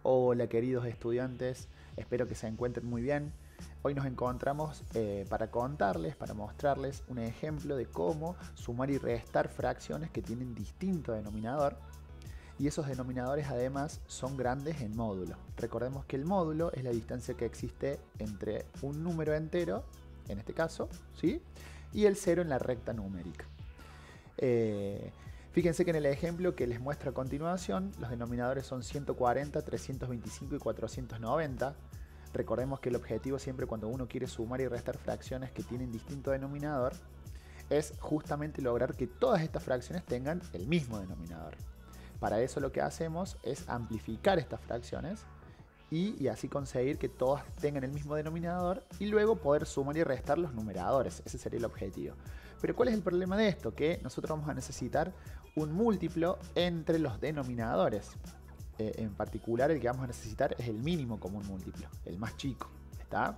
Hola queridos estudiantes, espero que se encuentren muy bien. Hoy nos encontramos para contarles, para mostrarles un ejemplo de cómo sumar y restar fracciones que tienen distinto denominador. Y esos denominadores además son grandes en módulo. Recordemos que el módulo es la distancia que existe entre un número entero, en este caso, ¿sí? Y el cero en la recta numérica. Fíjense que en el ejemplo que les muestro a continuación, los denominadores son 140, 325 y 490. Recordemos que el objetivo siempre cuando uno quiere sumar y restar fracciones que tienen distinto denominador es justamente lograr que todas estas fracciones tengan el mismo denominador. Para eso lo que hacemos es amplificar estas fracciones y así conseguir que todas tengan el mismo denominador y luego poder sumar y restar los numeradores. Ese sería el objetivo. Pero ¿cuál es el problema de esto? Que nosotros vamos a necesitar un múltiplo entre los denominadores. En particular el que vamos a necesitar es el mínimo común múltiplo, el más chico. ¿Está?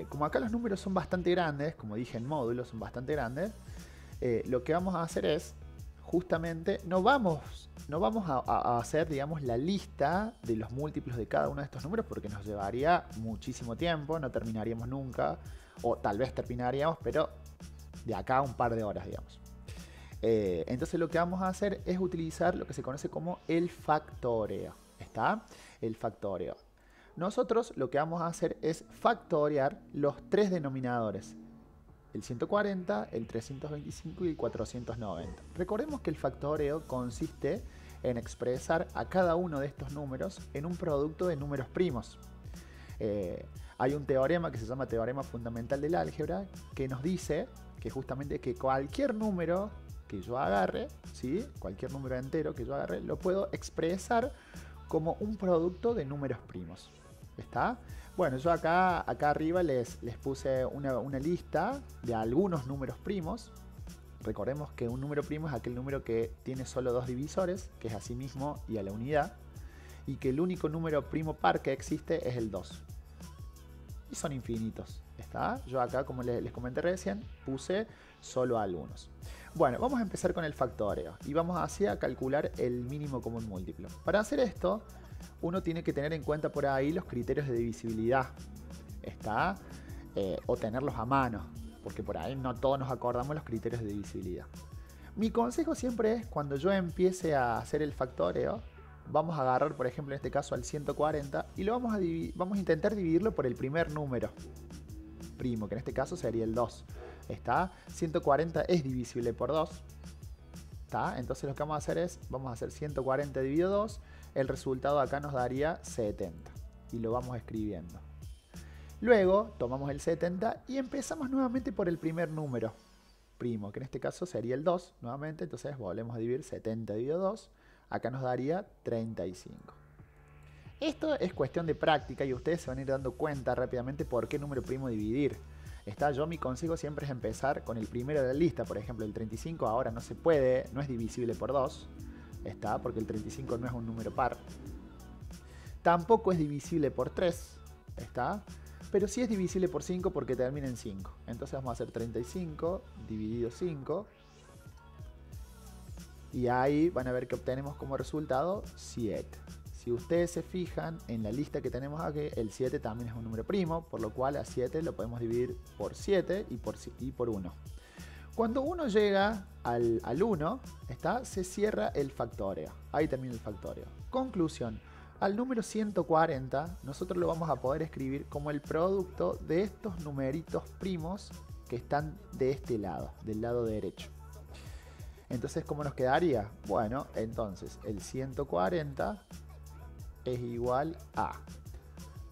Como acá los números son bastante grandes, como dije en módulos son bastante grandes, lo que vamos a hacer es justamente no vamos a hacer, digamos, la lista de los múltiplos de cada uno de estos números porque nos llevaría muchísimo tiempo, no terminaríamos nunca, o tal vez terminaríamos, pero de acá a un par de horas, digamos. Entonces lo que vamos a hacer es utilizar lo que se conoce como el factoreo. ¿Está? El factoreo. Nosotros lo que vamos a hacer es factorear los tres denominadores. El 140, el 325 y el 490. Recordemos que el factoreo consiste en expresar a cada uno de estos números en un producto de números primos. Hay un teorema que se llama teorema fundamental del álgebra que nos dice que justamente que cualquier número que yo agarre, ¿sí? Cualquier número entero que yo agarre, lo puedo expresar como un producto de números primos. ¿Está? Bueno, yo acá arriba les puse una lista de algunos números primos. Recordemos que un número primo es aquel número que tiene solo dos divisores, que es a sí mismo y a la unidad, y que el único número primo par que existe es el 2. Y son infinitos. ¿Está? Yo acá, como les comenté recién, puse solo algunos. Bueno, vamos a empezar con el factoreo y vamos así a calcular el mínimo común múltiplo. Para hacer esto, uno tiene que tener en cuenta por ahí los criterios de divisibilidad. ¿Está? O tenerlos a mano, porque por ahí no todos nos acordamos los criterios de divisibilidad. Mi consejo siempre es, cuando yo empiece a hacer el factoreo, vamos a agarrar, por ejemplo, en este caso al 140 y lo vamos a intentar dividirlo por el primer número primo, que en este caso sería el 2. ¿Está? 140 es divisible por 2. ¿Está? Entonces lo que vamos a hacer es, vamos a hacer 140 dividido 2. El resultado acá nos daría 70. Y lo vamos escribiendo. Luego tomamos el 70 y empezamos nuevamente por el primer número primo, que en este caso sería el 2 nuevamente. Entonces volvemos a dividir 70 dividido 2. Acá nos daría 35. Esto es cuestión de práctica y ustedes se van a ir dando cuenta rápidamente por qué número primo dividir. Mi consejo siempre es empezar con el primero de la lista. Por ejemplo, el 35 ahora no se puede, no es divisible por 2. Porque el 35 no es un número par. Tampoco es divisible por 3. Pero sí es divisible por 5 porque termina en 5. Entonces vamos a hacer 35 dividido 5. Y ahí van a ver que obtenemos como resultado 7. Si ustedes se fijan en la lista que tenemos aquí, el 7 también es un número primo, por lo cual a 7 lo podemos dividir por 7 y por 1. Cuando uno llega al 1, se cierra el factoreo. Ahí termina el factoreo. Conclusión. Al número 140 nosotros lo vamos a poder escribir como el producto de estos numeritos primos que están de este lado, del lado derecho. Entonces, ¿cómo nos quedaría? Bueno, entonces el 140 es igual a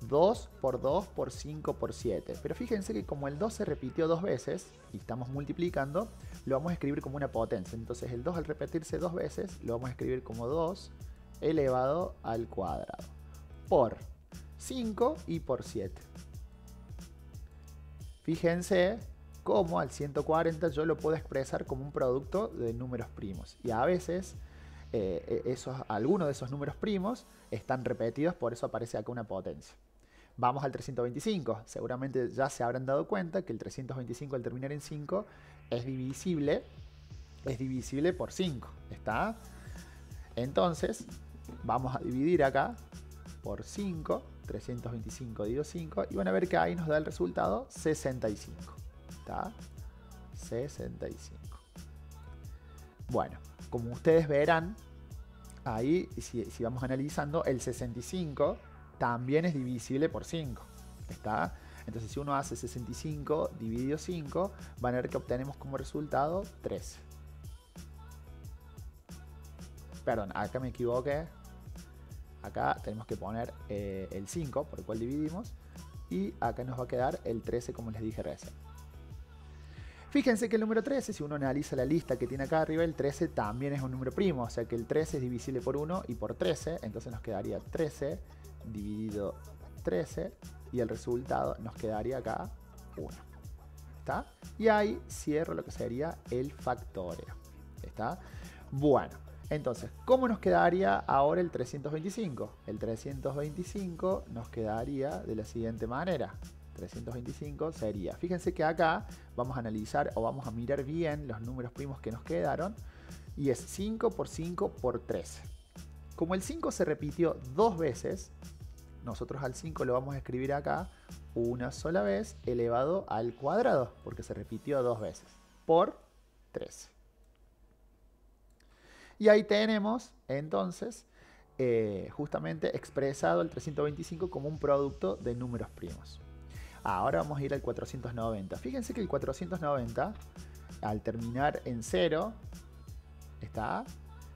2 por 2 por 5 por 7. Pero fíjense que como el 2 se repitió dos veces y estamos multiplicando, lo vamos a escribir como una potencia. Entonces el 2 al repetirse dos veces lo vamos a escribir como 2 elevado al cuadrado por 5 y por 7. Fíjense cómo al 140 yo lo puedo expresar como un producto de números primos. Y a veces algunos de esos números primos están repetidos, por eso aparece acá una potencia. Vamos al 325. Seguramente ya se habrán dado cuenta que el 325 al terminar en 5 es divisible por 5. ¿Está? Entonces, vamos a dividir acá por 5, 325 dividido 5, y van a ver que ahí nos da el resultado 65. ¿Está? 65. Bueno, como ustedes verán, ahí si vamos analizando, el 65 también es divisible por 5. ¿Está? Entonces si uno hace 65 dividido 5, van a ver que obtenemos como resultado 13. Perdón, acá me equivoqué. Acá tenemos que poner el 5 por el cual dividimos. Y acá nos va a quedar el 13 como les dije recién. Fíjense que el número 13, si uno analiza la lista que tiene acá arriba, el 13 también es un número primo. O sea que el 13 es divisible por 1 y por 13. Entonces nos quedaría 13 dividido 13. Y el resultado nos quedaría acá 1. ¿Está? Y ahí cierro lo que sería el factoreo. ¿Está? Bueno, entonces, ¿cómo nos quedaría ahora el 325? El 325 nos quedaría de la siguiente manera. 325 sería, fíjense que acá vamos a analizar o vamos a mirar bien los números primos que nos quedaron. Y es 5 por 5 por 13. Como el 5 se repitió 2 veces, nosotros al 5 lo vamos a escribir acá una sola vez elevado al cuadrado, porque se repitió 2 veces, por 13. Y ahí tenemos entonces justamente expresado el 325 como un producto de números primos. Ahora vamos a ir al 490. Fíjense que el 490, al terminar en 0, ¿está?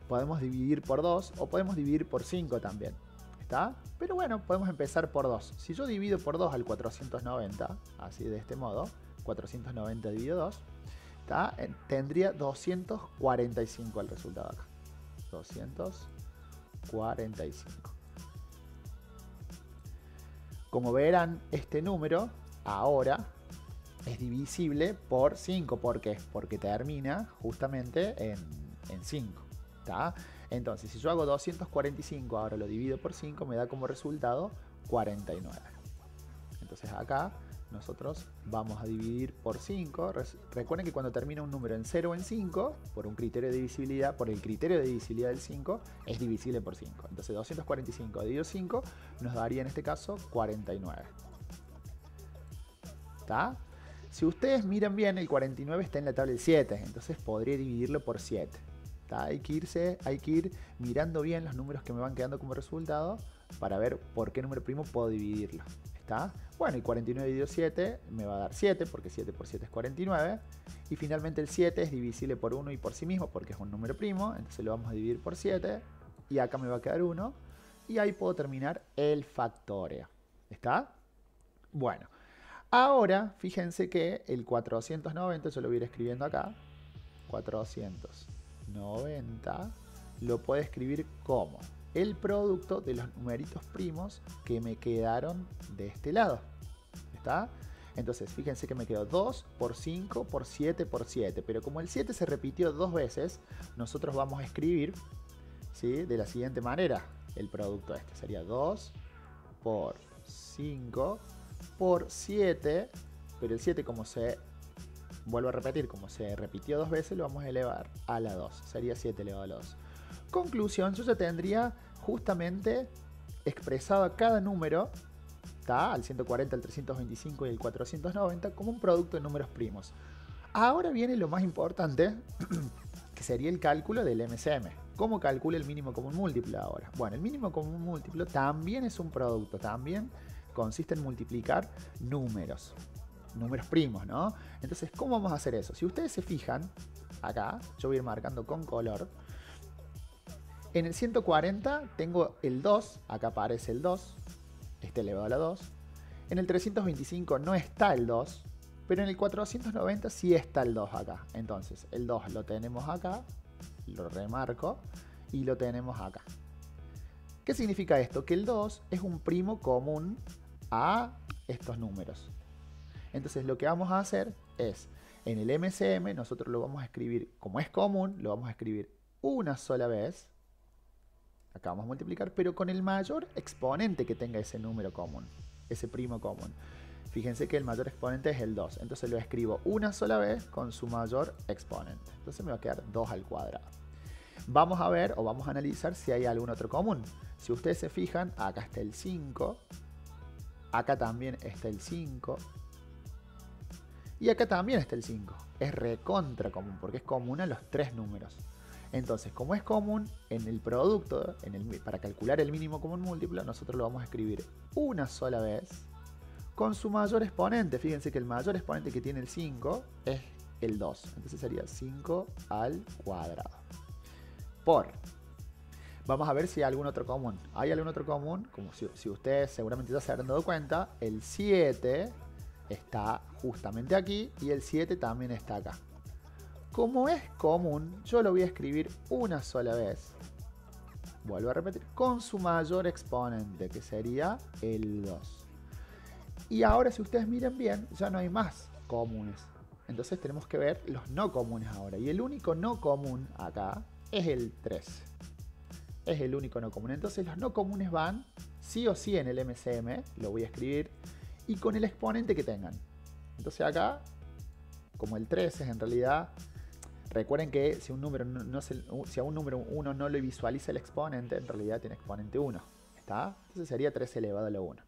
Podemos dividir por 2 o podemos dividir por 5 también. ¿Está? Pero bueno, podemos empezar por 2. Si yo divido por 2 al 490, así de este modo, 490 dividido 2, ¿está? Tendría 245 el resultado acá. 245. Como verán, este número ahora es divisible por 5. ¿Por qué? Porque termina justamente en 5. ¿Está? Entonces, si yo hago 245, ahora lo divido por 5, me da como resultado 49. Entonces acá nosotros vamos a dividir por 5. Recuerden que cuando termina un número en 0 o en 5, por un criterio de divisibilidad, por el criterio de divisibilidad del 5, es divisible por 5. Entonces 245 dividido 5 nos daría en este caso 49. ¿Está? Si ustedes miran bien, el 49 está en la tabla del 7, entonces podría dividirlo por 7. ¿Está? Hay que ir mirando bien los números que me van quedando como resultado para ver por qué número primo puedo dividirlo. ¿Está? Bueno, y 49 dividido 7 me va a dar 7, porque 7 por 7 es 49. Y finalmente el 7 es divisible por 1 y por sí mismo, porque es un número primo. Entonces lo vamos a dividir por 7. Y acá me va a quedar 1. Y ahí puedo terminar el factoreo. ¿Está? Bueno, ahora fíjense que el 490, yo lo voy a ir escribiendo acá. 490 lo puedo escribir como el producto de los numeritos primos que me quedaron de este lado. ¿Está? Entonces, fíjense que me quedó 2 por 5 por 7 por 7. Pero como el 7 se repitió 2 veces, nosotros vamos a escribir, ¿sí?, de la siguiente manera. El producto este sería 2 por 5 por 7. Pero el 7, como se... vuelvo a repetir, como se repitió 2 veces, lo vamos a elevar a la 2. Sería 7 elevado a la 2. Conclusión, yo ya tendría justamente expresado a cada número, ¿está?, al 140, al 325 y el 490, como un producto de números primos. Ahora viene lo más importante, que sería el cálculo del MCM. ¿Cómo calcula el mínimo común múltiplo ahora? Bueno, el mínimo común múltiplo también es un producto, también consiste en multiplicar números primos, ¿no? Entonces, ¿cómo vamos a hacer eso? Si ustedes se fijan, acá, yo voy a ir marcando con color. En el 140 tengo el 2, acá aparece el 2, este elevado a la 2. En el 325 no está el 2, pero en el 490 sí está el 2 acá. Entonces, el 2 lo tenemos acá, lo remarco, y lo tenemos acá. ¿Qué significa esto? Que el 2 es un primo común a estos números. Entonces, lo que vamos a hacer es, en el MCM, nosotros lo vamos a escribir, como es común, lo vamos a escribir una sola vez. Acá vamos a multiplicar, pero con el mayor exponente que tenga ese número común, ese primo común. Fíjense que el mayor exponente es el 2. Entonces lo escribo una sola vez con su mayor exponente. Entonces me va a quedar 2 al cuadrado. Vamos a ver o vamos a analizar si hay algún otro común. Si ustedes se fijan, acá está el 5, acá también está el 5 y acá también está el 5. Es recontra común porque es común a los tres números. Entonces, como es común en el producto, para calcular el mínimo común múltiplo, nosotros lo vamos a escribir una sola vez con su mayor exponente. Fíjense que el mayor exponente que tiene el 5 es el 2. Entonces sería 5 al cuadrado. Vamos a ver si hay algún otro común. ¿Hay algún otro común? Como si ustedes seguramente ya se habrán dado cuenta, el 7 está justamente aquí y el 7 también está acá. Como es común, yo lo voy a escribir una sola vez. Vuelvo a repetir, con su mayor exponente, que sería el 2. Y ahora, si ustedes miran bien, ya no hay más comunes. Entonces tenemos que ver los no comunes ahora. Y el único no común acá es el 3. Es el único no común. Entonces los no comunes van sí o sí en el MCM. Lo voy a escribir. Y con el exponente que tengan. Entonces acá, como el 3 es en realidad... Recuerden que si a un número si a un número 1 no le visualiza el exponente, en realidad tiene exponente 1. ¿Está? Entonces sería 3 elevado a la 1.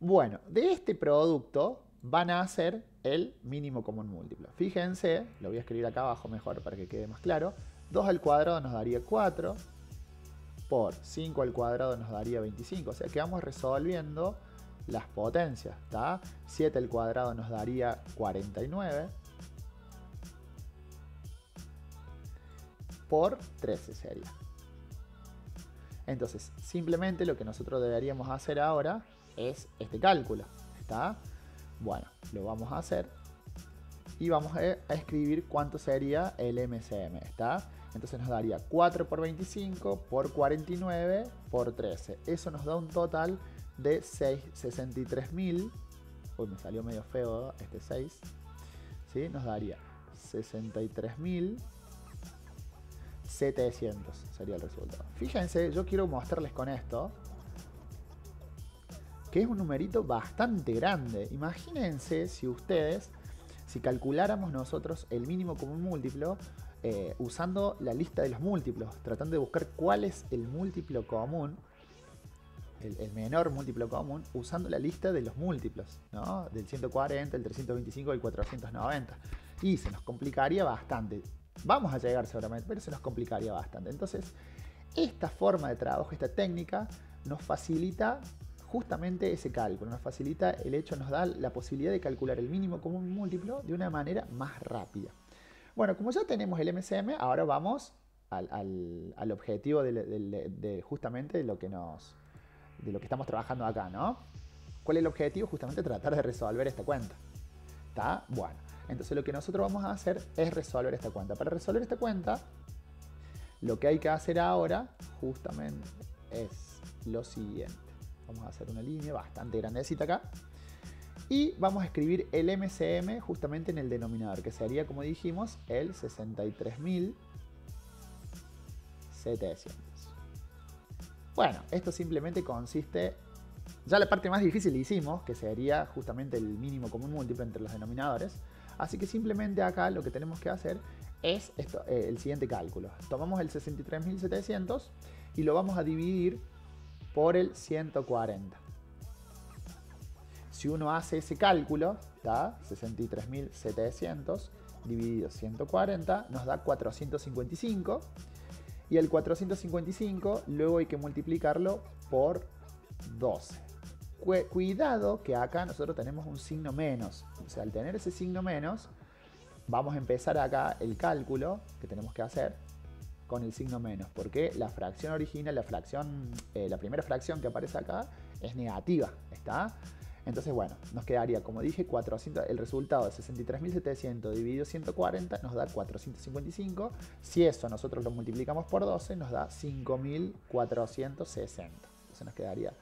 Bueno, de este producto van a hacer el mínimo común múltiplo. Fíjense, lo voy a escribir acá abajo mejor para que quede más claro. 2 al cuadrado nos daría 4. Por 5 al cuadrado nos daría 25. O sea que vamos resolviendo las potencias. ¿Está? 7 al cuadrado nos daría 49. Por 13 sería. Entonces, simplemente lo que nosotros deberíamos hacer ahora es este cálculo. ¿Está? Bueno, lo vamos a hacer y vamos a escribir cuánto sería el MCM. ¿Está? Entonces nos daría 4 por 25 por 49 por 13. Eso nos da un total de 63.000. Uy, me salió medio feo este 6. ¿Sí? Nos daría 63.700 sería el resultado. Fíjense, yo quiero mostrarles con esto que es un numerito bastante grande. Imagínense si ustedes, si calculáramos nosotros el mínimo común múltiplo usando la lista de los múltiplos, tratando de buscar cuál es el múltiplo común, el menor múltiplo común, usando la lista de los múltiplos, ¿no? Del 140, el 325 y el 490. Y se nos complicaría bastante. Vamos a llegar seguramente, pero se nos complicaría bastante. Entonces, esta forma de trabajo, esta técnica, nos facilita justamente ese cálculo, nos facilita el hecho, nos da la posibilidad de calcular el mínimo común múltiplo de una manera más rápida. Bueno, como ya tenemos el MCM, ahora vamos al objetivo de justamente de lo que estamos trabajando acá, ¿no? ¿Cuál es el objetivo? Justamente tratar de resolver esta cuenta. ¿Está? Bueno, entonces lo que nosotros vamos a hacer es resolver esta cuenta. Para resolver esta cuenta, lo que hay que hacer ahora justamente es lo siguiente. Vamos a hacer una línea bastante grandecita acá. Y vamos a escribir el MCM justamente en el denominador, que sería, como dijimos, el 63.700. Bueno, esto simplemente consiste... Ya la parte más difícil la hicimos, que sería justamente el mínimo común múltiplo entre los denominadores. Así que simplemente acá lo que tenemos que hacer es el siguiente cálculo. Tomamos el 63.700 y lo vamos a dividir por el 140. Si uno hace ese cálculo, 63.700 dividido 140 nos da 455. Y el 455 luego hay que multiplicarlo por 12. Cuidado que acá nosotros tenemos un signo menos. O sea, al tener ese signo menos, vamos a empezar acá el cálculo que tenemos que hacer con el signo menos. Porque la fracción original, la primera fracción que aparece acá es negativa. ¿Está? Entonces, bueno, nos quedaría, como dije, el resultado de 63.700 dividido 140 nos da 455. Si eso nosotros lo multiplicamos por 12, nos da 5.460. Entonces nos quedaría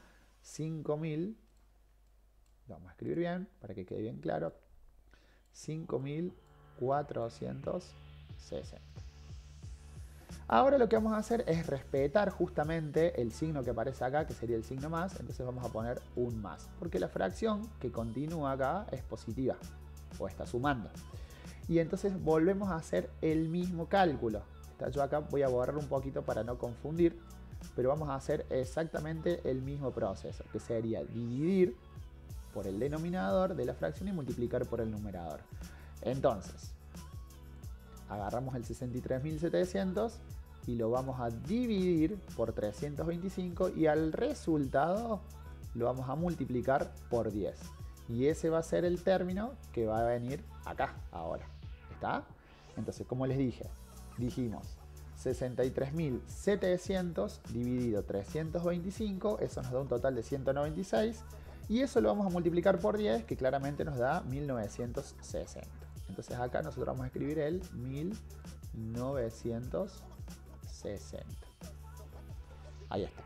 5.000, vamos a escribir bien para que quede bien claro, 5.460. Ahora lo que vamos a hacer es respetar justamente el signo que aparece acá, que sería el signo más, entonces vamos a poner un más, porque la fracción que continúa acá es positiva, o está sumando. Y entonces volvemos a hacer el mismo cálculo, ¿Está? Yo acá voy a borrar un poquito para no confundir, pero vamos a hacer exactamente el mismo proceso, que sería dividir por el denominador de la fracción y multiplicar por el numerador. Entonces, agarramos el 63.700 y lo vamos a dividir por 325 y al resultado lo vamos a multiplicar por 10. Y ese va a ser el término que va a venir acá, ahora. ¿Está? Entonces, como les dije, dijimos 63.700 dividido 325, eso nos da un total de 196. Y eso lo vamos a multiplicar por 10, que claramente nos da 1960. Entonces acá nosotros vamos a escribir el 1960. Ahí está.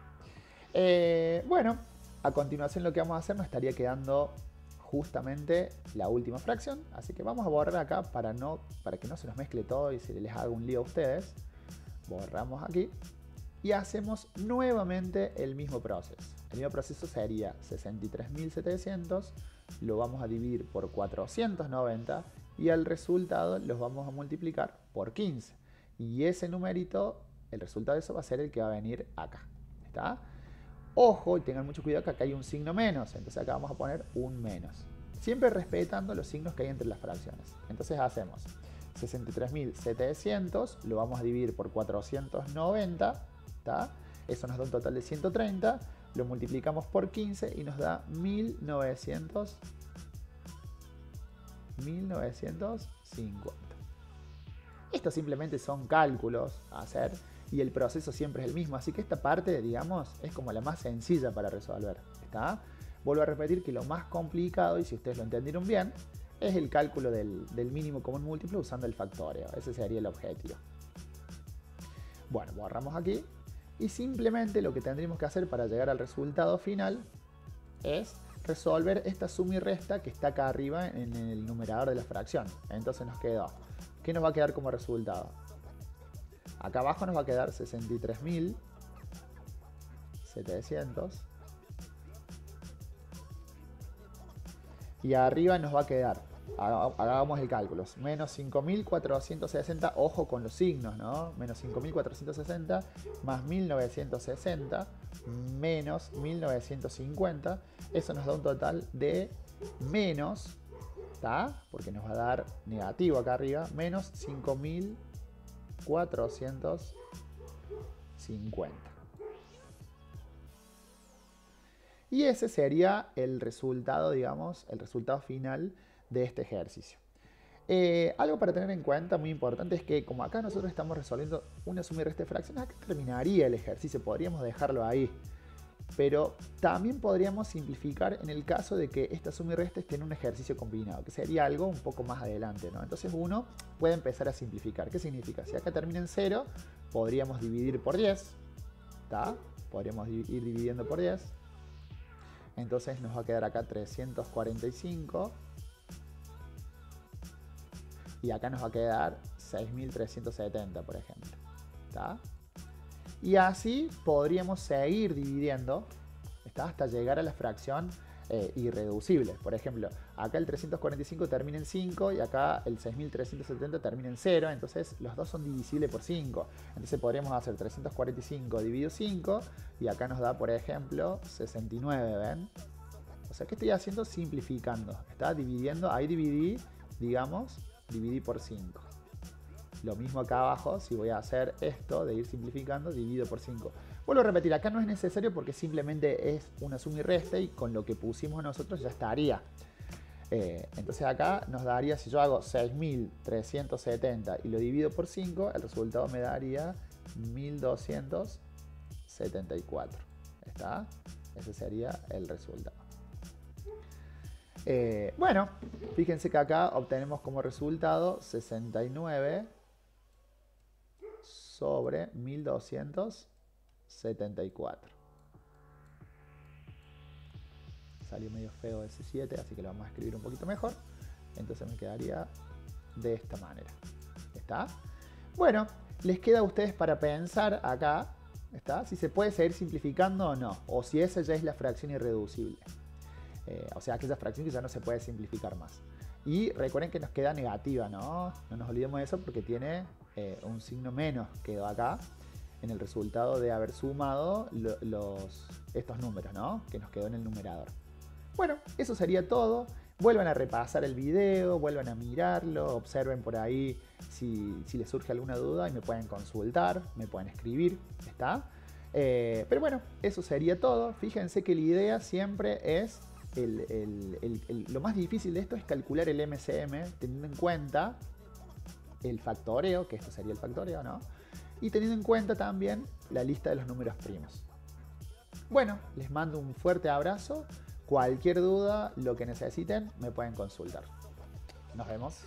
Bueno, a continuación lo que vamos a hacer nos estaría quedando justamente la última fracción. Así que vamos a borrar acá para que no se nos mezcle todo y se les haga un lío a ustedes. Borramos aquí. Y hacemos nuevamente el mismo proceso. El mismo proceso sería 63.700, lo vamos a dividir por 490 y al resultado los vamos a multiplicar por 15. Y ese numerito, el resultado de eso va a ser el que va a venir acá. ¿Está? Ojo, y tengan mucho cuidado que acá hay un signo menos, entonces acá vamos a poner un menos. Siempre respetando los signos que hay entre las fracciones. Entonces hacemos 63.700, lo vamos a dividir por 490. ¿Está? Eso nos da un total de 130, lo multiplicamos por 15 y nos da 1950. Estos simplemente son cálculos a hacer y el proceso siempre es el mismo, así que esta parte, digamos, es como la más sencilla para resolver. ¿Está? Vuelvo a repetir que lo más complicado, y si ustedes lo entendieron bien, es el cálculo del mínimo común múltiplo usando el factoreo. Ese sería el objetivo. Bueno, borramos aquí. Y simplemente lo que tendríamos que hacer para llegar al resultado final es resolver esta suma y resta que está acá arriba en el numerador de la fracción. Entonces nos quedó, ¿qué nos va a quedar como resultado? Acá abajo nos va a quedar 63.700 y arriba nos va a quedar, hagamos el cálculo, menos 5.460, ojo con los signos, ¿no? Menos 5.460 más 1.960 menos 1.950, eso nos da un total de menos, ¿está? Porque nos va a dar negativo acá arriba, menos 5.450. Y ese sería el resultado, digamos, el resultado final de este ejercicio. Algo para tener en cuenta muy importante es que como acá nosotros estamos resolviendo una suma y resta de fracciones, acá terminaría el ejercicio, podríamos dejarlo ahí. Pero también podríamos simplificar en el caso de que esta suma y resta esté en un ejercicio combinado, que sería algo un poco más adelante, ¿no? Entonces uno puede empezar a simplificar. ¿Qué significa? Si acá termina en 0, podríamos dividir por 10, ¿está? Podríamos ir dividiendo por 10. Entonces nos va a quedar acá 345 y acá nos va a quedar 6.370, por ejemplo. ¿Está? Y así podríamos seguir dividiendo, ¿está? Hasta llegar a la fracción irreducible. Por ejemplo, acá el 345 termina en 5 y acá el 6.370 termina en 0. Entonces los dos son divisibles por 5. Entonces podríamos hacer 345 dividido 5 y acá nos da, por ejemplo, 69, ¿ven? O sea, ¿qué estoy haciendo? Simplificando. Está dividiendo, ahí dividí, digamos, dividí por 5. Lo mismo acá abajo, si voy a hacer esto de ir simplificando, divido por 5. Vuelvo a repetir, acá no es necesario porque simplemente es una suma y resta y con lo que pusimos nosotros ya estaría. Entonces acá nos daría, si yo hago 6.370 y lo divido por 5, el resultado me daría 1.274. ¿Está? Ese sería el resultado. Bueno, fíjense que acá obtenemos como resultado 69 sobre 1.274. Salió medio feo ese 7, así que lo vamos a escribir un poquito mejor. Entonces me quedaría de esta manera. ¿Está? Bueno, les queda a ustedes para pensar acá, ¿está? Si se puede seguir simplificando o no, o si esa ya es la fracción irreducible. O sea, aquella fracción que ya no se puede simplificar más. Y recuerden que nos queda negativa, ¿no? No nos olvidemos de eso porque tiene un signo menos quedó acá en el resultado de haber sumado estos números, ¿no? Que nos quedó en el numerador. Bueno, eso sería todo. Vuelvan a repasar el video, vuelvan a mirarlo, observen por ahí si les surge alguna duda y me pueden consultar, me pueden escribir, ¿está? Pero bueno, eso sería todo. Fíjense que la idea siempre es, lo más difícil de esto es calcular el MCM teniendo en cuenta el factoreo, que esto sería el factoreo, ¿no? Y teniendo en cuenta también la lista de los números primos. Bueno, les mando un fuerte abrazo. Cualquier duda, lo que necesiten, me pueden consultar. Nos vemos.